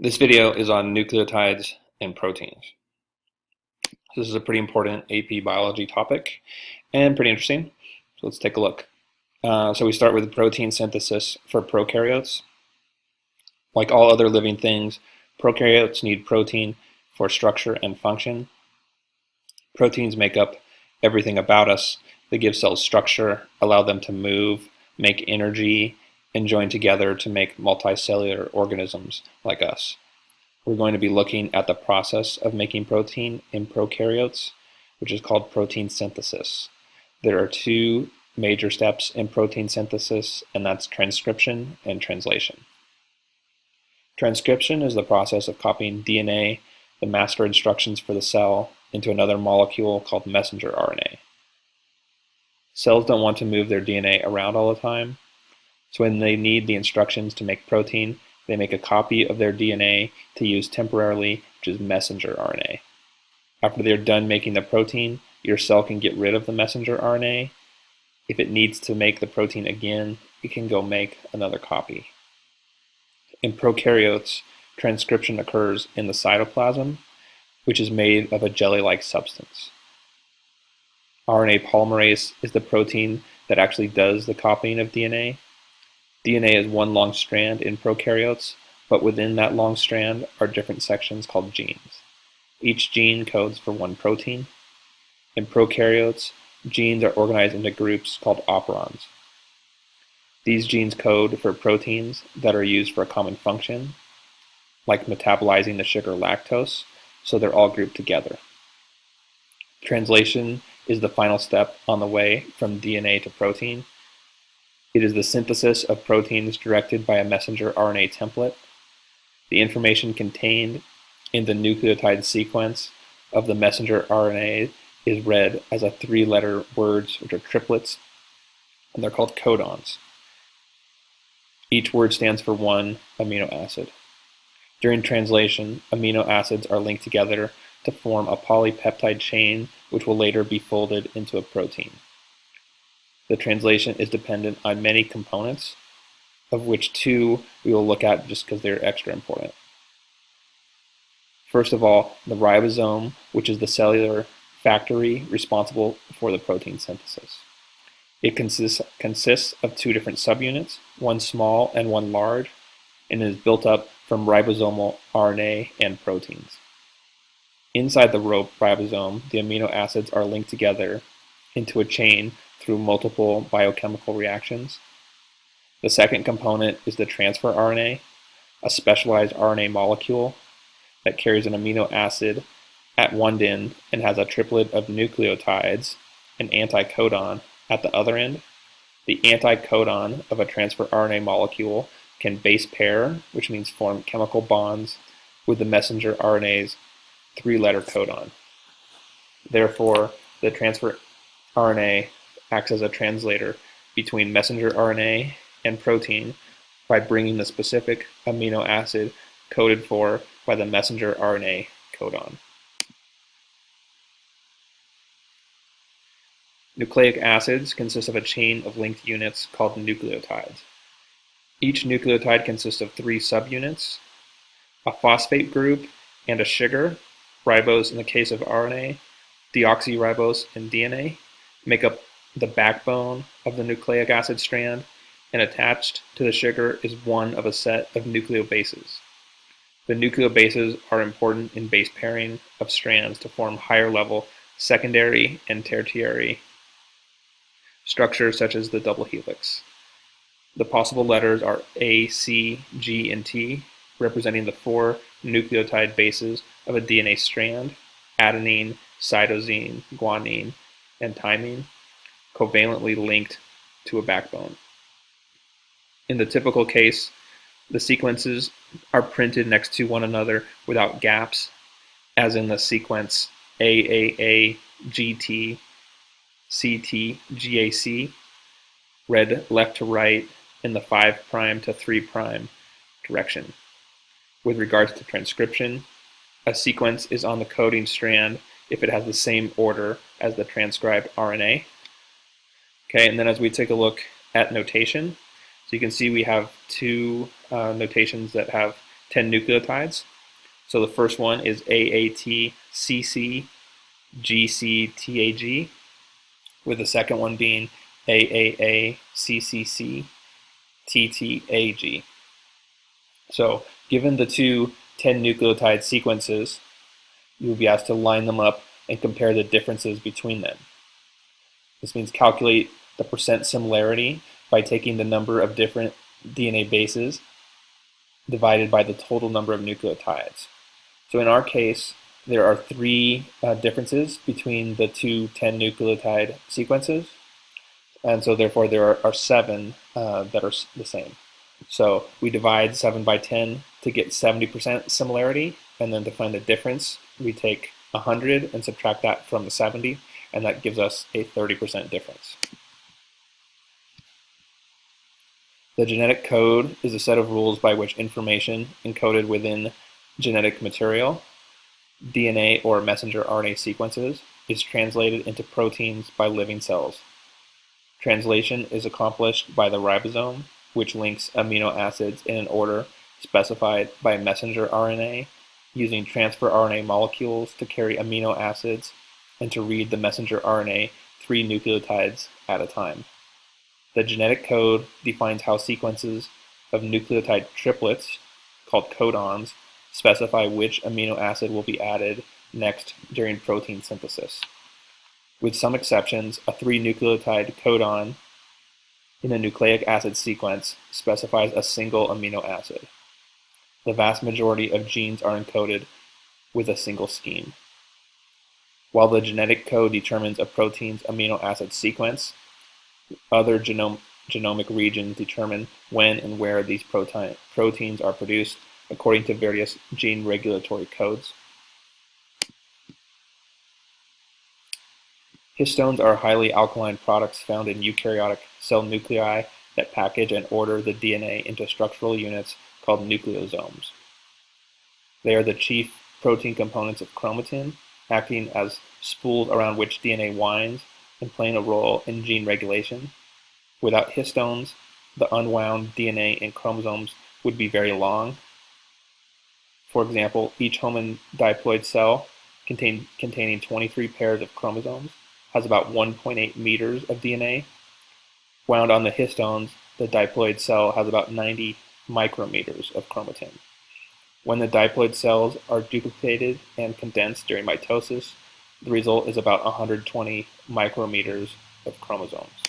This video is on nucleotides and proteins. This is a pretty important AP biology topic and pretty interesting. So let's take a look. So we start with protein synthesis for prokaryotes. Like all other living things, prokaryotes need protein for structure and function. Proteins make up everything about us. They give cells structure, allow them to move, make energy, and join together to make multicellular organisms like us. We're going to be looking at the process of making protein in prokaryotes, which is called protein synthesis. There are two major steps in protein synthesis, and that's transcription and translation. Transcription is the process of copying DNA, the master instructions for the cell, into another molecule called messenger RNA. Cells don't want to move their DNA around all the time, so when they need the instructions to make protein, they make a copy of their DNA to use temporarily, which is messenger RNA. After they're done making the protein, your cell can get rid of the messenger RNA. If it needs to make the protein again, it can go make another copy. In prokaryotes, transcription occurs in the cytoplasm, which is made of a jelly-like substance. RNA polymerase is the protein that actually does the copying of DNA. DNA is one long strand in prokaryotes, but within that long strand are different sections called genes. Each gene codes for one protein. In prokaryotes, genes are organized into groups called operons. These genes code for proteins that are used for a common function, like metabolizing the sugar lactose, so they're all grouped together. Translation is the final step on the way from DNA to protein. It is the synthesis of proteins directed by a messenger RNA template. The information contained in the nucleotide sequence of the messenger RNA is read as a three-letter words, which are triplets, and they're called codons. Each word stands for one amino acid. During translation, amino acids are linked together to form a polypeptide chain, which will later be folded into a protein. The translation is dependent on many components, of which two we will look at just because they're extra important. First of all, the ribosome, which is the cellular factory responsible for the protein synthesis. It consists of two different subunits, one small and one large, and is built up from ribosomal RNA and proteins. Inside the ribosome, the amino acids are linked together into a chain through multiple biochemical reactions. The second component is the transfer RNA, a specialized RNA molecule that carries an amino acid at one end and has a triplet of nucleotides, an anticodon, at the other end. The anticodon of a transfer RNA molecule can base pair, which means form chemical bonds, with the messenger RNA's three-letter codon. Therefore, the transfer RNA acts as a translator between messenger RNA and protein by bringing the specific amino acid coded for by the messenger RNA codon. Nucleic acids consist of a chain of linked units called nucleotides. Each nucleotide consists of three subunits, a phosphate group and a sugar, ribose in the case of RNA, deoxyribose in DNA, make up the backbone of the nucleic acid strand, and attached to the sugar is one of a set of nucleobases. The nucleobases are important in base pairing of strands to form higher level secondary and tertiary structures such as the double helix. The possible letters are A, C, G, and T, representing the four nucleotide bases of a DNA strand: adenine, cytosine, guanine, and thymine, covalently linked to a backbone. In the typical case, the sequences are printed next to one another without gaps, as in the sequence AAA, GT, CT, GAC, read left to right in the 5' to 3' direction. With regards to transcription, a sequence is on the coding strand if it has the same order as the transcribed RNA. Okay, and then as we take a look at notation, so you can see we have two notations that have 10 nucleotides. So the first one is AATCC-GCTAG, with the second one being AAACCC-TTAG. So given the two 10 nucleotide sequences, you will be asked to line them up and compare the differences between them. This means calculate the percent similarity by taking the number of different DNA bases divided by the total number of nucleotides. So in our case, there are three differences between the two 10 nucleotide sequences, and so therefore there are 7 that are the same. So we divide 7 by 10 to get 70% similarity, and then to find the difference, we take 100 and subtract that from the 70, and that gives us a 30% difference. The genetic code is a set of rules by which information encoded within genetic material, DNA or messenger RNA sequences, is translated into proteins by living cells. Translation is accomplished by the ribosome, which links amino acids in an order specified by messenger RNA, using transfer RNA molecules to carry amino acids and to read the messenger RNA 3 nucleotides at a time. The genetic code defines how sequences of nucleotide triplets, called codons, specify which amino acid will be added next during protein synthesis. With some exceptions, a 3 nucleotide codon in a nucleic acid sequence specifies a single amino acid. The vast majority of genes are encoded with a single scheme. While the genetic code determines a protein's amino acid sequence, other genomic regions determine when and where these proteins are produced according to various gene regulatory codes. Histones are highly alkaline products found in eukaryotic cell nuclei that package and order the DNA into structural units called nucleosomes. They are the chief protein components of chromatin, acting as spools around which DNA winds and playing a role in gene regulation. Without histones, the unwound DNA in chromosomes would be very long. For example, each human diploid cell containing 23 pairs of chromosomes has about 1.8 meters of DNA. Wound on the histones, the diploid cell has about 90 micrometers of chromatin. When the diploid cells are duplicated and condensed during mitosis, the result is about 120 micrometers of chromosomes.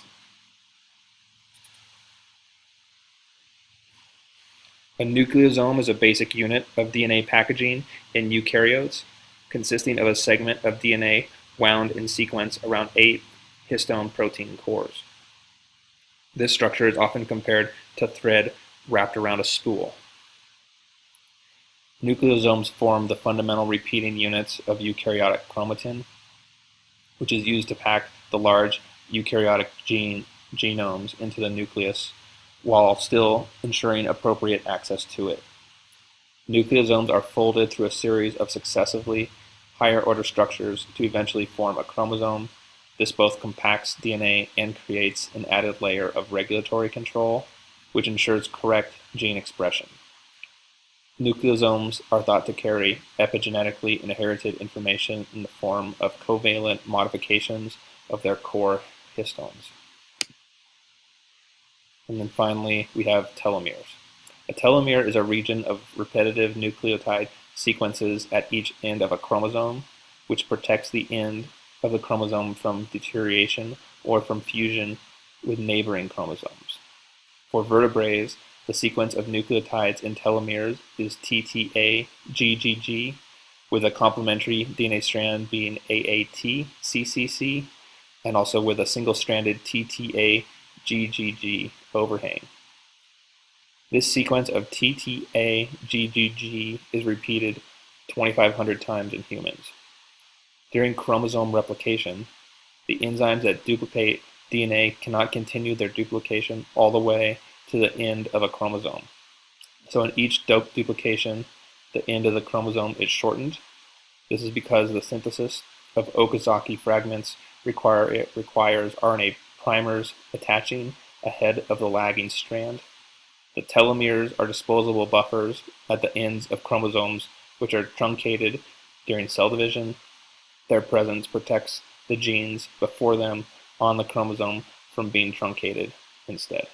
A nucleosome is a basic unit of DNA packaging in eukaryotes, consisting of a segment of DNA wound in sequence around 8 histone protein cores. This structure is often compared to thread wrapped around a spool. Nucleosomes form the fundamental repeating units of eukaryotic chromatin, which is used to pack the large eukaryotic genomes into the nucleus while still ensuring appropriate access to it. Nucleosomes are folded through a series of successively higher order structures to eventually form a chromosome. This both compacts DNA and creates an added layer of regulatory control, which ensures correct gene expression. Nucleosomes are thought to carry epigenetically inherited information in the form of covalent modifications of their core histones. And then finally, we have telomeres. A telomere is a region of repetitive nucleotide sequences at each end of a chromosome, which protects the end of the chromosome from deterioration or from fusion with neighboring chromosomes. For vertebrates, the sequence of nucleotides in telomeres is TTA-GGG, with a complementary DNA strand being AAT-CCC, and also with a single-stranded TTA-GGG overhang. This sequence of TTA-GGG is repeated 2,500 times in humans. During chromosome replication, the enzymes that duplicate DNA cannot continue their duplication all the way to the end of a chromosome. So in each duplication, the end of the chromosome is shortened. This is because the synthesis of Okazaki fragments requires RNA primers attaching ahead of the lagging strand. The telomeres are disposable buffers at the ends of chromosomes which are truncated during cell division. Their presence protects the genes before them on the chromosome from being truncated instead.